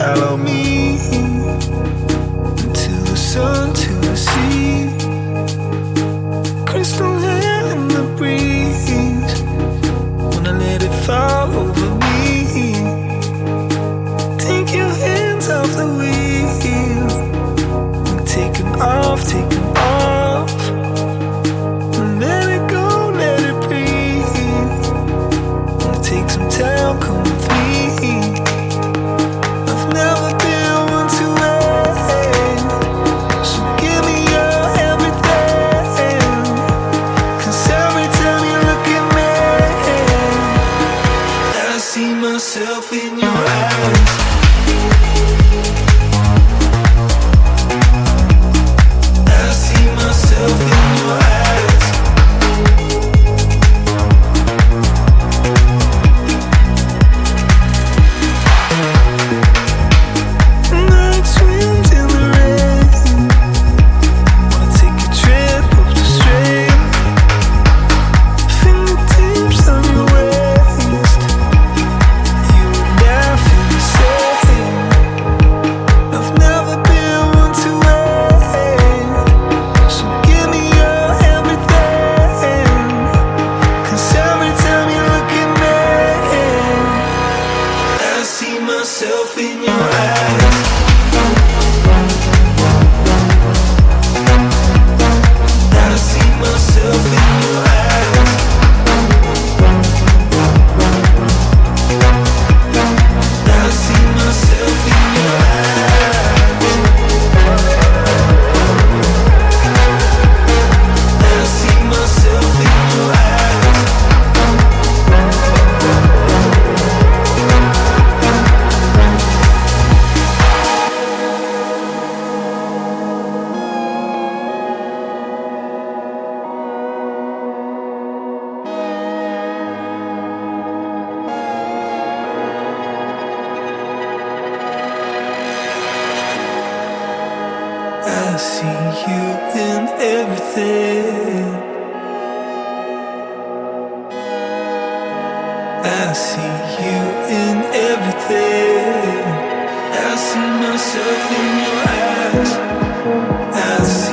follow me to the sun, to the sea. Crystal hair in the breeze. When I let it fall over me. Take your hands off the wheel. And take them off, take them off. And let it go, let it breathe. And take some time, come with me. I've never been one to wait. So give me your everything. 'Cause every time you look at me, I see myself in your eyes. I see myself in your eyes. Night swims in the rain. Wanna take a trip up the stream. Fingertips on your waist. You and I feel the same. I've never been one to wait. So give me your everything. 'Cause every time you look at me, I see myself in your eyes. I see myself in your eyes. I see myself in your eyes. I see myself in your eyes. I see you in everything. I see you in everything. I see myself in your eyes. I see